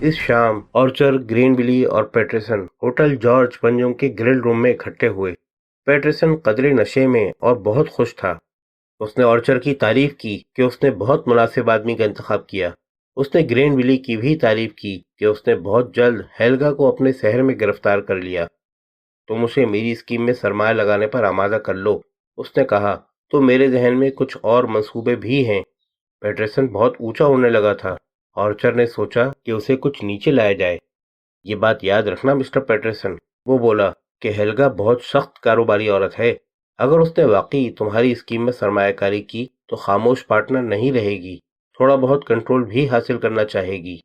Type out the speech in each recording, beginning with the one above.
اس شام Archer, green بلی اور پیٹرسن ہوٹل جارج پنجم کے گرل روم میں اکٹھے ہوئے۔ پیٹرسن قدرے نشے میں اور بہت خوش تھا۔ اس نے آرچر کی تعریف کی کہ اس نے بہت مناسب آدمی کا انتخاب کیا۔ اس نے گرین بلی کی بھی تعریف کی کہ اس نے بہت جلد ہیلگا کو اپنے شہر میں گرفتار کر لیا۔ تم اسے میری اسکیم میں سرمایہ لگانے پر آمادہ کر لو، اس نے کہا، تو میرے ذہن میں کچھ اور منصوبے بھی ہیں۔ پیٹرسن بہت اونچا ہونے لگا تھا۔ آرچر نے سوچا کہ اسے کچھ نیچے لایا جائے۔ یہ بات یاد رکھنا مسٹر پیٹرسن، وہ بولا، کہ ہیلگا بہت سخت کاروباری عورت ہے۔ اگر اس نے واقعی تمہاری اسکیم میں سرمایہ کاری کی تو خاموش پارٹنر نہیں رہے گی، تھوڑا بہت کنٹرول بھی حاصل کرنا چاہے گی۔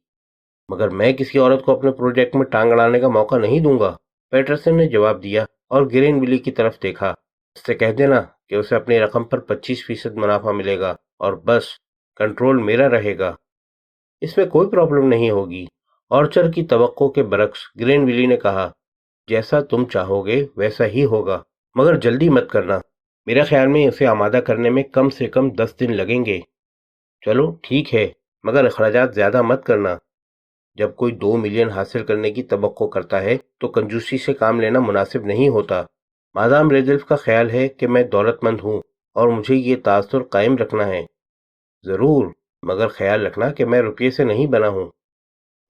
مگر میں کسی عورت کو اپنے پروجیکٹ میں ٹانگ اڑانے کا موقع نہیں دوں گا، پیٹرسن نے جواب دیا اور گرین بلی کی طرف دیکھا۔ اس سے کہہ دینا کہ اسے اپنی رقم پر 25% منافع ملے گا اور بس کنٹرول میرا رہے گا۔ اس میں کوئی پرابلم نہیں ہوگی۔ آرچر کی توقع کے برعکس گرین بلی نے کہا، جیسا تم چاہو گے ویسا ہی ہوگا، مگر جلدی مت کرنا۔ میرے خیال میں اسے آمادہ کرنے میں کم سے کم 10 دن لگیں گے۔ چلو ٹھیک ہے، مگر اخراجات زیادہ مت کرنا۔ جب کوئی 2 ملین حاصل کرنے کی توقع کرتا ہے تو کنجوسی سے کام لینا مناسب نہیں ہوتا۔ مادام ریڈلف کا خیال ہے کہ میں دولت مند ہوں اور مجھے یہ تاثر قائم رکھنا ہے۔ ضرور، مگر خیال رکھنا کہ میں روپیے سے نہیں بنا ہوں۔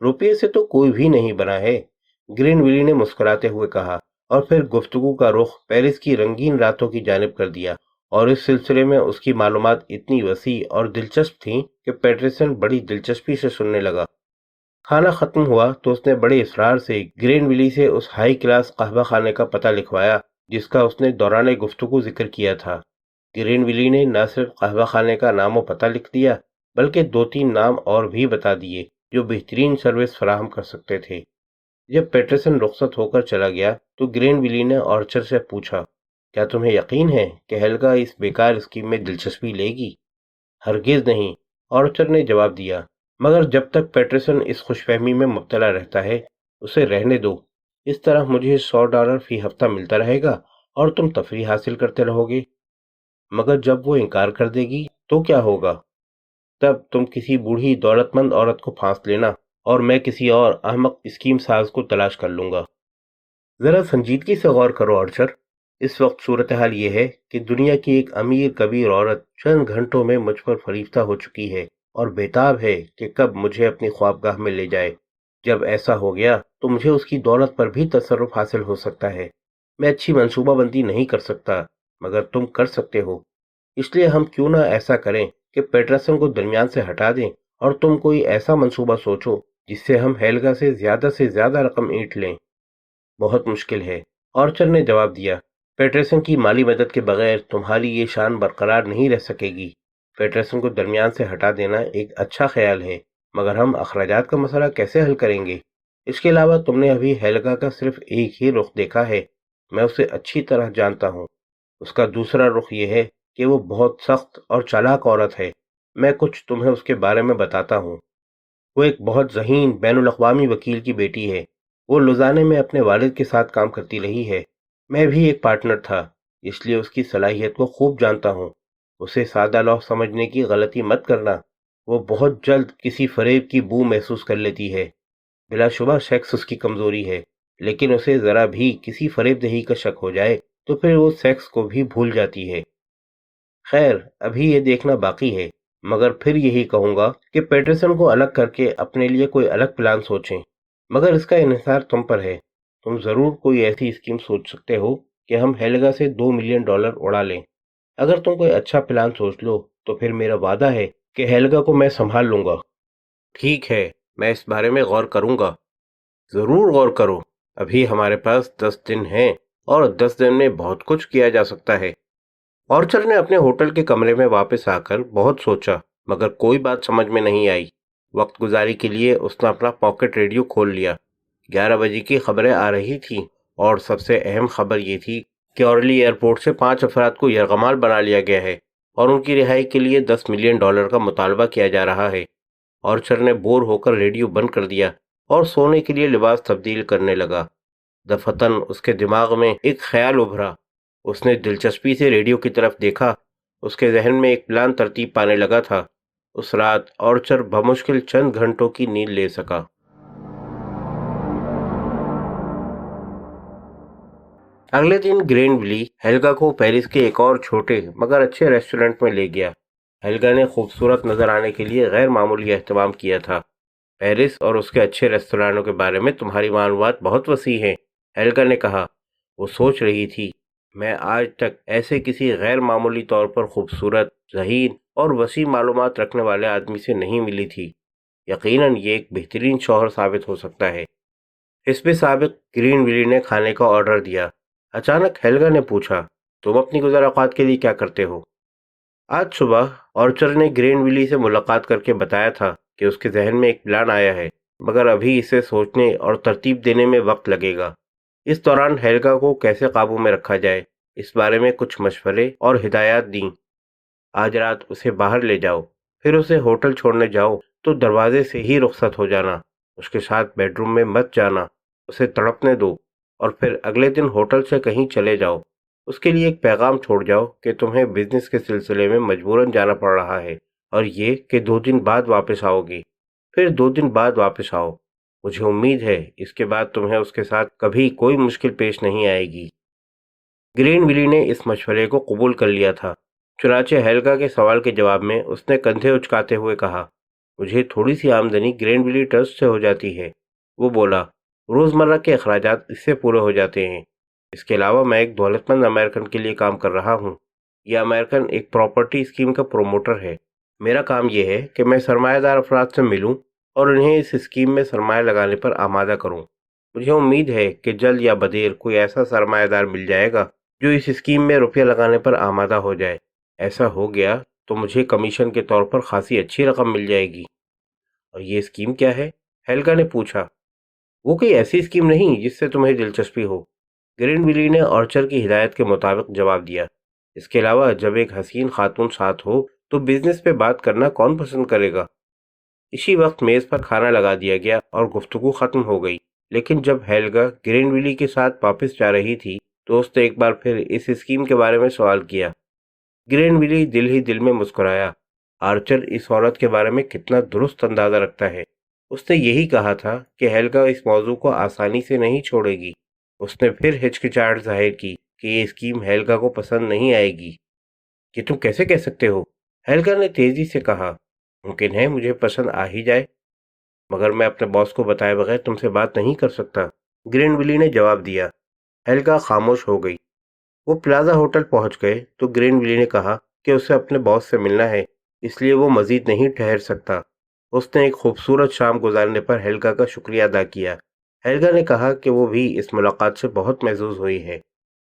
روپیے سے تو کوئی بھی نہیں بنا ہے، گرین ویلی نے مسکراتے ہوئے کہا، اور پھر گفتگو کا رخ پیرس کی رنگین راتوں کی جانب کر دیا، اور اس سلسلے میں اس کی معلومات اتنی وسیع اور دلچسپ تھیں کہ پیٹرسن بڑی دلچسپی سے سننے لگا۔ کھانا ختم ہوا تو اس نے بڑے اصرار سے گرین ویلی سے اس ہائی کلاس قہوہ خانے کا پتہ لکھوایا جس کا اس نے دوران گفتگو ذکر کیا تھا۔ گرین ویلی نے نہ صرف قہوہ خانے کا نام و پتہ لکھ دیا بلکہ 2-3 نام اور بھی بتا دیے جو بہترین سروس فراہم کر سکتے تھے۔ جب پیٹرسن رخصت ہو کر چلا گیا تو گرین ویلی نے آرچر سے پوچھا، کیا تمہیں یقین ہے کہ ہیلگا اس بیکار اسکیم میں دلچسپی لے گی؟ ہرگز نہیں، آرچر نے جواب دیا، مگر جب تک پیٹرسن اس خوش فہمی میں مبتلا رہتا ہے اسے رہنے دو۔ اس طرح مجھے $100 فی ہفتہ ملتا رہے گا اور تم تفریح حاصل کرتے رہو گے۔ مگر جب وہ انکار کر دے گی تو کیا ہوگا؟ تب تم کسی بوڑھی دولت مند عورت کو پھانس لینا اور میں کسی اور احمق اسکیم ساز کو تلاش کر لوں گا۔ ذرا سنجیدگی سے غور کرو آرچر، اس وقت صورتحال یہ ہے کہ دنیا کی ایک امیر کبیر عورت چند گھنٹوں میں مجھ پر فریفتہ ہو چکی ہے اور بےتاب ہے کہ کب مجھے اپنی خوابگاہ میں لے جائے۔ جب ایسا ہو گیا تو مجھے اس کی دولت پر بھی تصرف حاصل ہو سکتا ہے۔ میں اچھی منصوبہ بندی نہیں کر سکتا، مگر تم کر سکتے ہو۔ اس لیے ہم کیوں نہ ایسا کریں کہ پیٹرسن کو درمیان سے ہٹا دیں اور تم کوئی ایسا منصوبہ سوچو جس سے ہم ہیلگا سے زیادہ رقم اینٹ لیں۔ بہت مشکل ہے، آرچر نے جواب دیا۔ پیٹرسن کی مالی مدد کے بغیر تمہاری یہ شان برقرار نہیں رہ سکے گی۔ پیٹرسن کو درمیان سے ہٹا دینا ایک اچھا خیال ہے، مگر ہم اخراجات کا مسئلہ کیسے حل کریں گے؟ اس کے علاوہ تم نے ابھی ہیلگا کا صرف ایک ہی رخ دیکھا ہے، میں اسے اچھی طرح جانتا ہوں۔ اس کا دوسرا رخ یہ ہے کہ وہ بہت سخت اور چالاک عورت ہے۔ میں کچھ تمہیں اس کے بارے میں بتاتا ہوں۔ وہ ایک بہت ذہین بین الاقوامی وکیل کی بیٹی ہے۔ وہ لوزانے میں اپنے والد کے ساتھ کام کرتی رہی ہے۔ میں بھی ایک پارٹنر تھا، اس لیے اس کی صلاحیت کو خوب جانتا ہوں۔ اسے سادہ لوح سمجھنے کی غلطی مت کرنا۔ وہ بہت جلد کسی فریب کی بو محسوس کر لیتی ہے۔ بلا شبہ سیکس اس کی کمزوری ہے، لیکن اسے ذرا بھی کسی فریب دہی کا شک ہو جائے تو پھر وہ سیکس کو بھی بھول جاتی ہے۔ خیر، ابھی یہ دیکھنا باقی ہے، مگر پھر یہی کہوں گا کہ پیٹرسن کو الگ کر کے اپنے لیے کوئی الگ پلان سوچیں، مگر اس کا انحصار تم پر ہے۔ تم ضرور کوئی ایسی اسکیم سوچ سکتے ہو کہ ہم ہیلگا سے $2 ملین اڑا لیں۔ اگر تم کوئی اچھا پلان سوچ لو تو پھر میرا وعدہ ہے کہ ہیلگا کو میں سنبھال لوں گا۔ ٹھیک ہے، میں اس بارے میں غور کروں گا۔ ضرور غور کرو، ابھی ہمارے پاس 10 دن ہیں اور 10 دن میں بہت کچھ کیا جا سکتا ہے۔ آرچر نے اپنے ہوٹل کے کمرے میں واپس آ کر بہت سوچا، مگر کوئی بات سمجھ میں نہیں آئی۔ وقت گزاری کے لیے اس نے اپنا پاکٹ ریڈیو کھول لیا۔ 11 بجے کی خبریں آ رہی تھیں اور سب سے اہم خبر یہ تھی کہ اورلی ایئرپورٹ سے 5 افراد کو یرغمال بنا لیا گیا ہے اور ان کی رہائی کے لیے $10 ملین کا مطالبہ کیا جا رہا ہے۔ آرچر نے بور ہو کر ریڈیو بند کر دیا اور سونے کے لیے لباس تبدیل کرنے لگا۔ دفعتاً اس کے دماغ میں ایک خیال ابھرا۔ اس نے دلچسپی سے ریڈیو کی طرف دیکھا۔ اس کے ذہن میں ایک پلان ترتیب پانے لگا تھا۔ اس رات آرچر بمشکل چند گھنٹوں کی نیند لے سکا۔ اگلے دن گرین ولی ہیلگا کو پیرس کے ایک اور چھوٹے مگر اچھے ریسٹورنٹ میں لے گیا۔ ہیلگا نے خوبصورت نظر آنے کے لیے غیر معمولی اہتمام کیا تھا۔ پیرس اور اس کے اچھے ریستورانوں کے بارے میں تمہاری معلومات بہت وسیع ہیں، ہیلگا نے کہا۔ وہ سوچ رہی تھی، میں آج تک ایسے کسی غیر معمولی طور پر خوبصورت، ذہین اور وسیع معلومات رکھنے والے آدمی سے نہیں ملی تھی۔ یقیناً یہ ایک بہترین شوہر ثابت ہو سکتا ہے۔ حسب سابق گرین ولی نے کھانے کا آرڈر دیا۔ اچانک ہیلگا نے پوچھا، تم اپنی گزر اوقات کے لیے کیا کرتے ہو؟ آج صبح آرچر نے گرین ولی سے ملاقات کر کے بتایا تھا کہ اس کے ذہن میں ایک پلان آیا ہے، مگر ابھی اسے سوچنے اور ترتیب دینے میں وقت لگے گا۔ اس دوران ہیلگا کو کیسے قابو میں رکھا جائے، اس بارے میں کچھ مشورے اور ہدایات دیں۔ آج رات اسے باہر لے جاؤ، پھر اسے ہوٹل چھوڑنے جاؤ تو دروازے سے ہی رخصت ہو جانا، اس کے ساتھ بیڈ روم میں مت جانا، اسے تڑپنے دو، اور پھر اگلے دن ہوٹل سے کہیں چلے جاؤ۔ اس کے لیے ایک پیغام چھوڑ جاؤ کہ تمہیں بزنس کے سلسلے میں مجبوراً جانا پڑ رہا ہے، اور یہ کہ 2 دن بعد واپس آؤ گی، پھر 2 دن بعد واپس آؤ۔ مجھے امید ہے اس کے بعد تمہیں اس کے ساتھ کبھی کوئی مشکل پیش نہیں آئے گی۔ گرین ولی نے اس مشورے کو قبول کر لیا تھا۔ چنانچہ ہیلگا کے سوال کے جواب میں اس نے کندھے اچکاتے ہوئے کہا، مجھے تھوڑی سی آمدنی گرین ولی ٹرسٹ سے ہو جاتی ہے۔ وہ بولا، روزمرہ کے اخراجات اس سے پورے ہو جاتے ہیں۔ اس کے علاوہ میں ایک دولت مند امریکن کے لیے کام کر رہا ہوں۔ یہ امریکن ایک پراپرٹی اسکیم کا پروموٹر ہے۔ میرا کام یہ ہے کہ میں سرمایہ دار افراد سے ملوں اور انہیں اس اسکیم میں سرمایہ لگانے پر آمادہ کروں۔ مجھے امید ہے کہ جلد یا بدیر کوئی ایسا سرمایہ دار مل جائے گا جو اس اسکیم میں روپیہ لگانے پر آمادہ ہو جائے۔ ایسا ہو گیا تو مجھے کمیشن کے طور پر خاصی اچھی رقم مل جائے گی۔ اور یہ اسکیم کیا ہے؟ ہیلگا نے پوچھا۔ وہ کوئی ایسی اسکیم نہیں جس سے تمہیں دلچسپی ہو، گرین ولی نے آرچر کی ہدایت کے مطابق جواب دیا۔ اس کے علاوہ جب ایک حسین خاتون ساتھ ہو تو بزنس پہ بات کرنا کون پسند کرے گا؟ اسی وقت میز پر کھانا لگا دیا گیا اور گفتگو ختم ہو گئی، لیکن جب ہیلگا گرین ولی کے ساتھ واپس جا رہی تھی تو اس نے ایک بار پھر اس اسکیم کے بارے میں سوال کیا۔ گرین ولی دل ہی دل میں مسکرایا۔ آرچر اس عورت کے بارے میں کتنا درست اندازہ رکھتا ہے۔ اس نے یہی کہا تھا کہ ہیلگا اس موضوع کو آسانی سے نہیں چھوڑے گی۔ اس نے پھر ہچکچاہٹ ظاہر کی کہ یہ اسکیم ہیلگا کو پسند نہیں آئے گی۔ کہ تم کیسے کہہ سکتے ہو؟ ہیلگا نے تیزی سے کہا، ممکن ہے مجھے پسند آ ہی جائے، مگر میں اپنے باس کو بتائے بغیر تم سے بات نہیں کر سکتا، گرین ولی نے جواب دیا۔ ہیلگا خاموش ہو گئی۔ وہ پلازا ہوٹل پہنچ گئے تو گرین ولی نے کہا کہ اسے اپنے باس سے ملنا ہے، اس لیے وہ مزید نہیں ٹھہر سکتا۔ اس نے ایک خوبصورت شام گزارنے پر ہیلگا کا شکریہ ادا کیا۔ ہیلگا نے کہا کہ وہ بھی اس ملاقات سے بہت محظوظ ہوئی ہے۔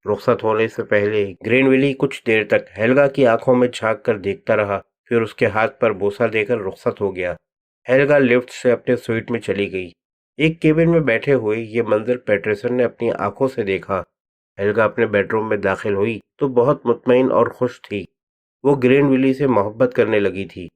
رخصت ہونے سے پہلے گرین ولی کچھ دیر تک ہیلگا کی آنکھوں میں جھانک کر دیکھتا رہا، پھر اس کے ہاتھ پر بوسہ دے کر رخصت ہو گیا۔ ہیلگا لفٹ سے اپنے سوئٹ میں چلی گئی۔ ایک کیبن میں بیٹھے ہوئے یہ منظر پیٹرسن نے اپنی آنکھوں سے دیکھا۔ ہیلگا اپنے بیڈ روم میں داخل ہوئی تو بہت مطمئن اور خوش تھی۔ وہ گرین ولی سے محبت کرنے لگی تھی۔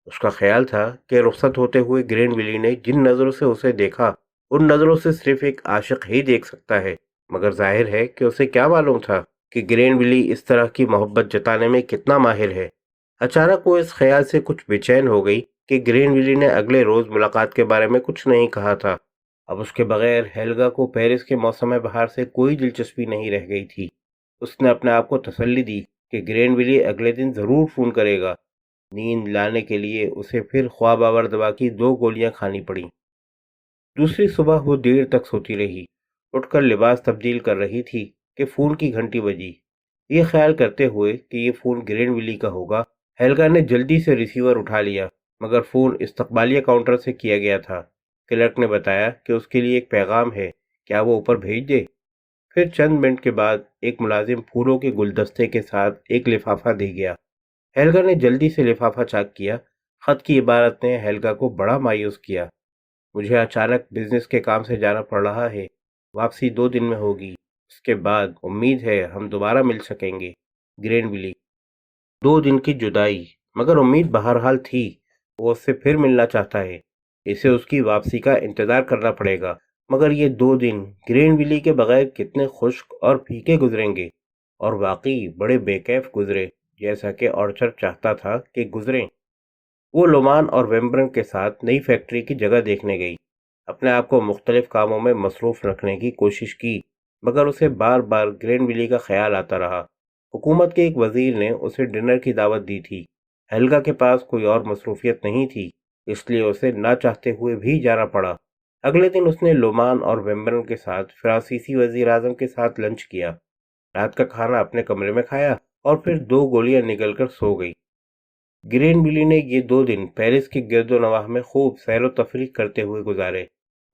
اس کا خیال تھا کہ رخصت ہوتے ہوئے گرین ولی نے جن نظروں سے اسے دیکھا، ان نظروں سے صرف ایک عاشق ہی دیکھ سکتا ہے، مگر ظاہر ہے کہ اسے کیا معلوم تھا کہ گرین ولی اس طرح کی محبت جتانے میں کتنا ماہر ہے۔ اچانک وہ اس خیال سے کچھ بے چین ہو گئی کہ گرین ولی نے اگلے روز ملاقات کے بارے میں کچھ نہیں کہا تھا۔ اب اس کے بغیر ہیلگا کو پیرس کے موسم بہار سے کوئی دلچسپی نہیں رہ گئی تھی۔ اس نے اپنے آپ کو تسلی دی کہ گرین ولی اگلے دن ضرور فون کرے گا۔ نیند لانے کے لیے اسے پھر خواب آور دوا کی 2 گولیاں کھانی پڑیں۔ دوسری صبح وہ دیر تک سوتی رہی، اٹھ کر لباس تبدیل کر رہی تھی کہ فون کی گھنٹی بجی۔ یہ خیال کرتے ہوئے کہ یہ فون گرین ولی کا ہوگا، ہیلگا نے جلدی سے ریسیور اٹھا لیا، مگر فون استقبالیہ کاؤنٹر سے کیا گیا تھا۔ کلرک نے بتایا کہ اس کے لیے ایک پیغام ہے، کیا وہ اوپر بھیج دے؟ پھر چند منٹ کے بعد ایک ملازم پھولوں کے گلدستے کے ساتھ ایک لفافہ دے گیا۔ ہیلگا نے جلدی سے لفافہ چاک کیا۔ خط کی عبارت نے ہیلگا کو بڑا مایوس کیا۔ مجھے اچانک بزنس کے کام سے جانا پڑ رہا ہے، واپسی 2 دن میں ہوگی، اس کے بعد امید ہے ہم دوبارہ مل سکیں گے، گرین ولی۔ 2 دن کی جدائی، مگر امید بہرحال تھی، وہ اس سے پھر ملنا چاہتا ہے۔ اسے اس کی واپسی کا انتظار کرنا پڑے گا، مگر یہ 2 دن گرین ولی کے بغیر کتنے خشک اور پھیکے گزریں گے، اور واقعی بڑے بے کیف گزرے، جیسا کہ آرچر چاہتا تھا کہ گزریں۔ وہ لومان اور ویمبرن کے ساتھ نئی فیکٹری کی جگہ دیکھنے گئی، اپنے آپ کو مختلف کاموں میں مصروف رکھنے کی کوشش کی، مگر اسے بار بار گرین ویلی کا خیال آتا رہا۔ حکومت کے ایک وزیر نے اسے ڈنر کی دعوت دی تھی۔ ہیلگا کے پاس کوئی اور مصروفیت نہیں تھی، اس لیے اسے نہ چاہتے ہوئے بھی جانا پڑا۔ اگلے دن اس نے لومان اور ویمبرن کے ساتھ فرانسیسی وزیر اعظم کے ساتھ لنچ کیا۔ رات کا کھانا اپنے کمرے میں کھایا اور پھر 2 گولیاں نگل کر سو گئی۔ گرین ویلی نے یہ 2 دن پیرس کے گرد و نواح میں خوب سیر و تفریح کرتے ہوئے گزارے۔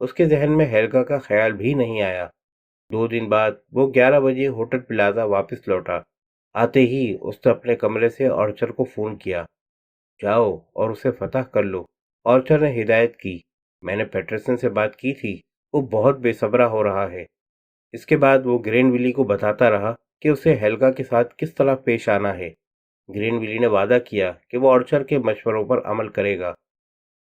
اس کے ذہن میں ہیلگا کا خیال بھی نہیں آیا۔ 2 دن بعد وہ 11 بجے ہوٹل پلازا واپس لوٹا۔ آتے ہی اس نے اپنے کمرے سے آرچر کو فون کیا۔ جاؤ اور اسے فتح کر لو، آرچر نے ہدایت کی۔ میں نے پیٹرسن سے بات کی تھی، وہ بہت بے صبرا ہو رہا ہے۔ اس کے بعد وہ گرین ویلی کو بتاتا رہا کہ اسے ہیلگا کے ساتھ کس طرح پیش آنا ہے۔ گرین ویلی نے وعدہ کیا کہ وہ آرچر کے مشوروں پر عمل کرے گا۔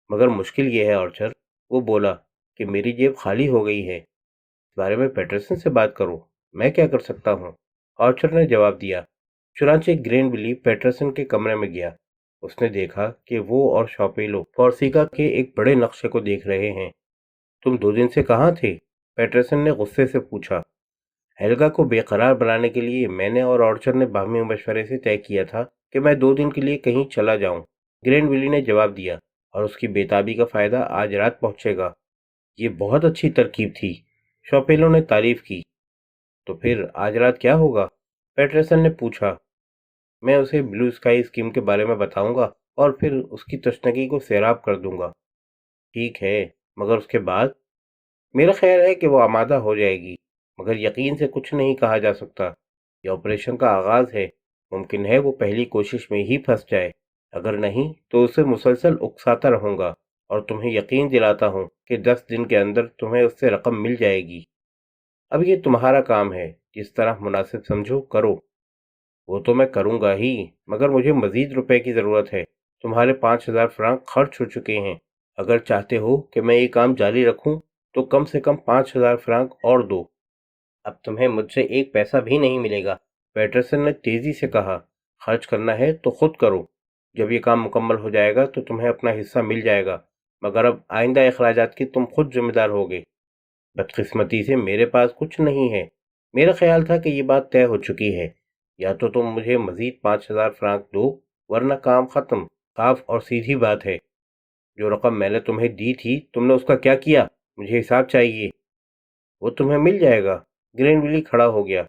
مگر مشکل یہ ہے آرچر، وہ بولا، کہ میری جیب خالی ہو گئی ہے۔ اس بارے میں پیٹرسن سے بات کرو، میں کیا کر سکتا ہوں؟ آرچر نے جواب دیا۔ چنانچہ گرین ویلی پیٹرسن کے کمرے میں گیا۔ اس نے دیکھا کہ وہ اور شاپیلو فورسیکا کے ایک بڑے نقشے کو دیکھ رہے ہیں۔ تم 2 دن سے کہاں تھے؟ پیٹرسن نے غصے سے پوچھا۔ ہیلگا کو بے قرار بنانے کے لیے میں نے اور آرچر نے باہمی مشورے سے طے کیا تھا کہ میں 2 دن کے لیے کہیں چلا جاؤں، گرین ویلی نے جواب دیا، اور اس کی بےتابی کا فائدہ آج رات پہنچے گا۔ یہ بہت اچھی ترکیب تھی، شاپیلو نے تعریف کی۔ تو پھر آج رات کیا ہوگا؟ پیٹرسن نے پوچھا۔ میں اسے بلو اسکائی اسکیم کے بارے میں بتاؤں گا اور پھر اس کی تشنگی کو سیراب کر دوں گا۔ ٹھیک ہے، مگر اس کے بعد؟ میرا خیال ہے کہ وہ آمادہ ہو جائے گی، مگر یقین سے کچھ نہیں کہا جا سکتا۔ یہ آپریشن کا آغاز ہے، ممکن ہے وہ پہلی کوشش میں ہی پھنس جائے۔ اگر نہیں تو اسے مسلسل اکساتا رہوں گا، اور تمہیں یقین دلاتا ہوں کہ 10 دن کے اندر تمہیں اس سے رقم مل جائے گی۔ اب یہ تمہارا کام ہے، جس طرح مناسب سمجھو کرو۔ وہ تو میں کروں گا ہی، مگر مجھے مزید روپے کی ضرورت ہے۔ تمہارے 5,000 فرانک خرچ ہو چکے ہیں۔ اگر چاہتے ہو کہ میں یہ کام جاری رکھوں تو کم سے کم 5,000 فرانک اور دو۔ اب تمہیں مجھ سے 1 پیسہ بھی نہیں ملے گا، پیٹرسن نے تیزی سے کہا۔ خرچ کرنا ہے تو خود کرو، جب یہ کام مکمل ہو جائے گا تو تمہیں اپنا حصہ مل جائے گا، مگر اب آئندہ اخراجات کی تم خود ذمہ دار ہوگے۔ بدقسمتی سے میرے پاس کچھ نہیں ہے۔ میرا خیال تھا کہ یہ بات طے ہو چکی ہے، یا تو تم مجھے مزید 5,000 فرانک دو، ورنہ کام ختم۔ صاف اور سیدھی بات ہے۔ جو رقم میں نے تمہیں دی تھی تم نے اس کا کیا کیا؟ مجھے حساب چاہیے۔ وہ تمہیں مل جائے گا۔ گرین ویلی کھڑا ہو گیا۔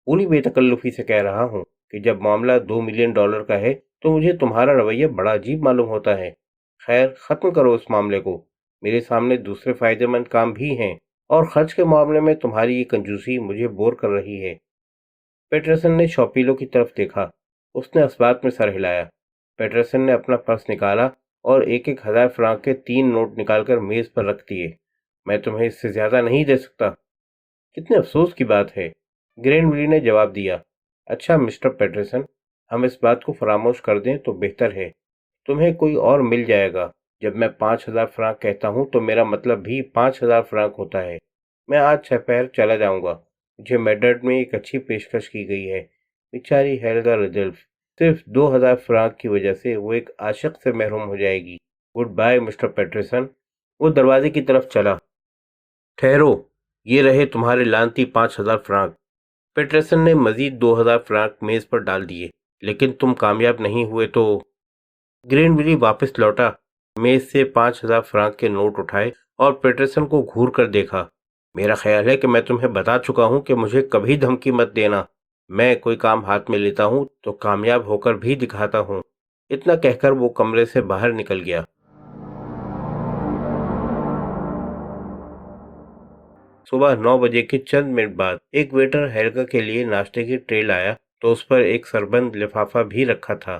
پوری بے تکلفی سے کہہ رہا ہوں کہ جب معاملہ $2 ملین کا ہے تو مجھے تمہارا رویہ بڑا عجیب معلوم ہوتا ہے۔ خیر، ختم کرو اس معاملے کو، میرے سامنے دوسرے فائدہ مند کام بھی ہیں، اور خرچ کے معاملے میں تمہاری یہ کنجوسی مجھے بور کر رہی ہے۔ پیٹرسن نے شاپیلو کی طرف دیکھا۔ اس نے اسبات میں سر ہلایا۔ پیٹرسن نے اپنا پرس نکالا اور 1,000 فرانک کے 3 نوٹ نکال کر میز پر رکھ دیے۔ میں تمہیں اس سے زیادہ نہیں دے سکتا۔ کتنے افسوس کی بات ہے، گرین ویلی نے جواب دیا۔ اچھا مسٹر پیٹرسن، ہم اس بات کو فراموش کر دیں تو بہتر ہے۔ تمہیں کوئی اور مل جائے گا۔ جب میں 5,000 فرانک کہتا ہوں تو میرا مطلب بھی 5,000 فرانک ہوتا ہے۔ میں آج 6 پہر چلا جاؤں گا۔ مجھے میڈرڈ میں ایک اچھی پیشکش کی گئی ہے۔ بیچاری ہیلگا ردلف، صرف 2,000 فرانک کی وجہ سے وہ ایک عاشق سے محروم ہو جائے گی۔ Goodbye mister Peterson. وہ دروازے کی طرف چلا۔ ٹھہرو، یہ رہے تمہارے لعنتی 5,000 فرانک۔ پیٹرسن نے مزید 2,000 فرانک میز پر ڈال دیے۔ لیکن تم کامیاب نہیں ہوئے تو؟ گرین ویلی واپس لوٹا، میز سے 5,000 فرانک کے نوٹ اٹھائے اور پیٹرسن کو گھور کر دیکھا۔ میرا خیال ہے کہ میں تمہیں بتا چکا ہوں کہ مجھے کبھی دھمکی مت دینا۔ میں کوئی کام ہاتھ میں لیتا ہوں تو کامیاب ہو کر بھی دکھاتا ہوں۔ اتنا کہہ کر وہ کمرے سے باہر نکل گیا۔ صبح 9 بجے کے چند منٹ بعد ایک ویٹر ہیلگا کے لیے ناشتے کی ٹرے لایا تو اس پر ایک سربند لفافہ بھی رکھا تھا۔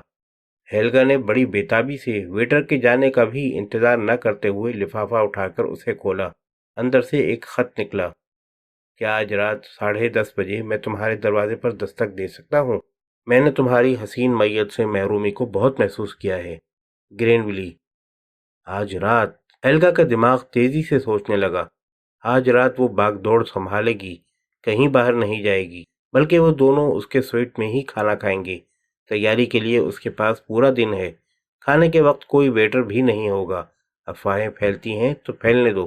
ہیلگا نے بڑی بےتابی سے ویٹر کے جانے کا بھی انتظار نہ کرتے ہوئے لفافہ اٹھا کر اسے کھولا۔ اندر سے ایک خط نکلا۔ کیا آج رات 10:30 بجے میں تمہارے دروازے پر دستک دے سکتا ہوں؟ میں نے تمہاری حسین میت سے محرومی کو بہت محسوس کیا ہے، گرین ویلی۔ آج رات؟ ہیلگا کا دماغ تیزی سے سوچنے لگا۔ آج رات وہ باغ دوڑ سنبھالے گی، کہیں باہر نہیں جائے گی، بلکہ وہ دونوں اس کے سویٹ میں ہی کھانا کھائیں گے۔ تیاری کے لیے اس کے پاس پورا دن ہے۔ کھانے کے وقت کوئی ویٹر بھی نہیں ہوگا۔ افواہیں پھیلتی ہیں تو پھیلنے دو۔